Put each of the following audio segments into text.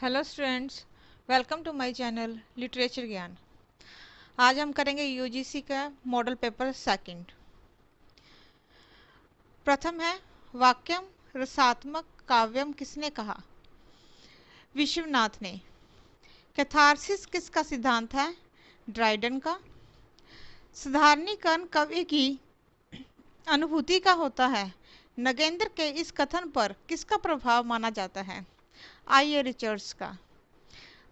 Hello students, welcome to my channel literature Gyan. आज हम करेंगे यूजीसी का मॉडल पेपर सेकंड। प्रथम है वाक्यम रसात्मक काव्यम किसने कहा? विश्वनाथ ने। कैथारसिस किसका सिद्धांत है? ड्राइडन का। साधारणीकरण कवि की अनुभूति का होता है। नगेंद्र के इस कथन पर किसका प्रभाव माना जाता है? आइए रिचर्ड्स का।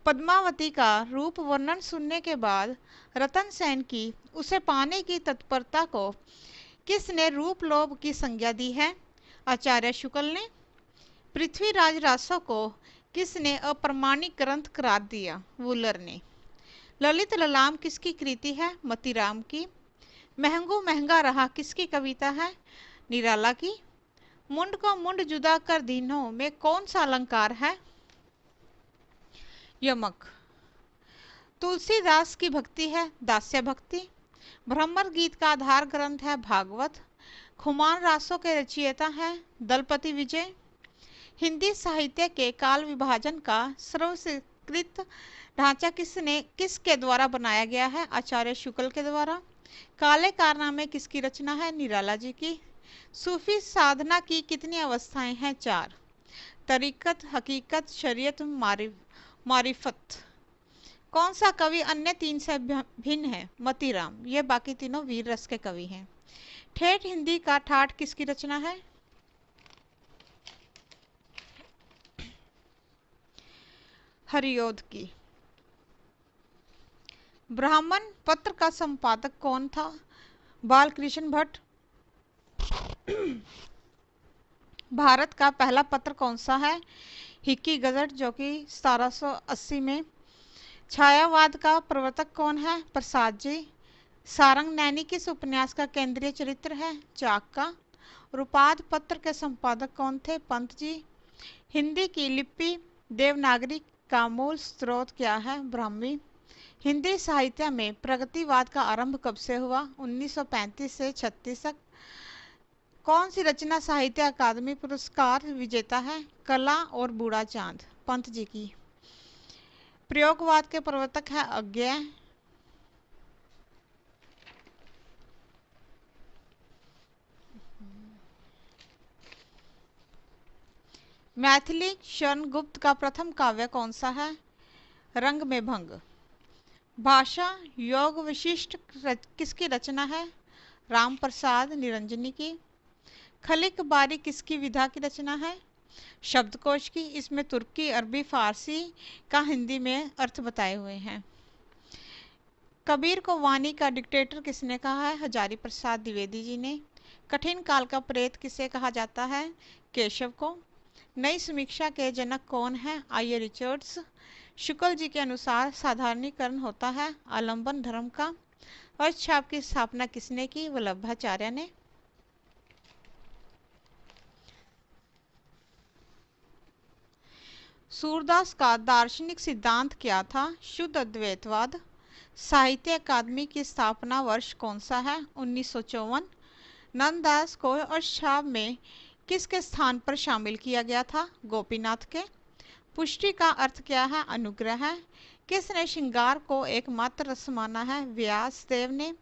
पद्मावती का रूप वर्णन सुनने के बाद रतन सेन की उसे पाने की तत्परता को किसने रूप लोभ की संज्ञा दी है? आचार्य शुक्ल ने। पृथ्वीराज रासो को किसने अप्रमाणिक ग्रंथ करार दिया? वुलर ने। ललित ललाम किसकी कृति है? मतीराम की। महंगू महंगा रहा किसकी कविता है? निराला की। मुंड को मुंड जुदा कर दीनों में कौन सा अलंकार है? यमक। तुलसीदास की भक्ति है दास्य भक्ति। भ्रमर गीत का आधार ग्रंथ है भागवत। खुमान रासों के रचयिता हैं दलपति विजय। हिंदी साहित्य के काल विभाजन का सर्वस्वीकृत ढांचा किसके द्वारा बनाया गया है? आचार्य शुक्ल के द्वारा। काले कारनामे किसकी रचना है? निराला जी की। सूफी साधना की कितनी अवस्थाएं हैं? 4। तरीकत, हकीकत, शरीयत, मारिफत। कौन सा कवि अन्य 3 से भिन्न है? मतीराम। ये बाकी तीनों वीर रस के कवि हैं। ठेठ हिंदी का ठाठ किसकी रचना है? हरियोध की। ब्राह्मण पत्र का संपादक कौन था? बालकृष्ण भट्ट। भारत का पहला पत्र कौन सा है? हिक्की गजट, जो कि 1780 में। छायावाद का प्रवर्तक कौन है? प्रसाद जी। सारंग नैनी किस उपन्यास का केंद्रीय चरित्र है? चाक का। रुपाद पत्र के संपादक कौन थे? पंत जी। हिंदी की लिपि देवनागरी का मूल स्रोत क्या है? ब्राह्मी। हिंदी साहित्य में प्रगतिवाद का आरंभ कब से हुआ? 1935 से 36 तक। कौन सी रचना साहित्य अकादमी पुरस्कार विजेता है? कला और बूढ़ा चांद, पंत जी की। प्रयोगवाद के प्रवर्तक है अज्ञेय। मैथिली शरण गुप्त का प्रथम काव्य कौन सा है? रंग में भंग। भाषा योग विशिष्ट किसकी रचना है? राम प्रसाद निरंजनी की। खलिक बारी किसकी विधा की रचना है? शब्दकोश की। इसमें तुर्की, अरबी, फारसी का हिंदी में अर्थ बताए हुए हैं। कबीर को वाणी का डिक्टेटर किसने कहा है? हजारी प्रसाद द्विवेदी जी ने। कठिन काल का प्रेत किसे कहा जाता है? केशव को। नई समीक्षा के जनक कौन है? आइए रिचर्ड्स। शुक्ल जी के अनुसार साधारणीकरण होता है आलंबन धर्म का। अर्थछाप की स्थापना किसने की? वल्लभाचार्य ने। सूरदास का दार्शनिक सिद्धांत क्या था? शुद्ध अद्वैतवाद। साहित्य अकादमी की स्थापना वर्ष कौन सा है? 1954। नंददास को अर्थछाप में किसके स्थान पर शामिल किया गया था? गोपीनाथ के। पुष्टि का अर्थ क्या है? अनुग्रह है। किसने श्रृंगार को एकमात्र रस माना है? व्यास देव ने।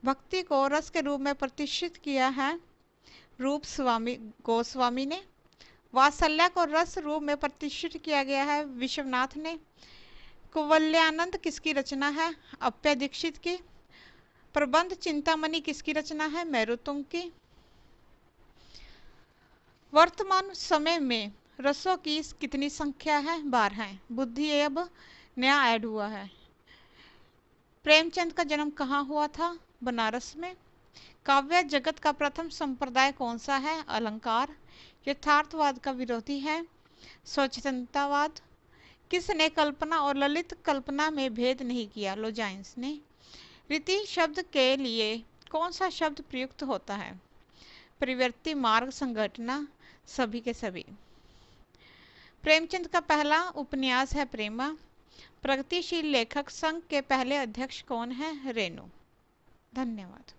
भक्ति को रस के रूप में प्रतिष्ठित किया है रूप स्वामी गोस्वामी ने। वात्सल्य को रस रूप में प्रतिष्ठित किया गया है विश्वनाथ ने। कुवल्यानंद किसकी रचना है? अप्पय दीक्षित की। प्रबंध चिंतामणि किसकी रचना है? मेरुतुंग की। वर्तमान समय में रसों की कितनी संख्या है? 12। बुद्धि अब नया ऐड हुआ है। प्रेमचंद का जन्म कहाँ हुआ था? बनारस में। काव्य जगत का प्रथम संप्रदाय कौन सा है? अलंकार। यथार्थवाद का विरोधी है स्वच्छंदतावाद। किसने कल्पना और ललित कल्पना में भेद नहीं किया? लोजाइंस ने। रीति शब्द के लिए कौन सा शब्द प्रयुक्त होता है? प्रवृत्ति, मार्ग, संगठना, सभी के सभी। प्रेमचंद का पहला उपन्यास है प्रेमा। प्रगतिशील लेखक संघ के पहले अध्यक्ष कौन है? रेणु। धन्यवाद।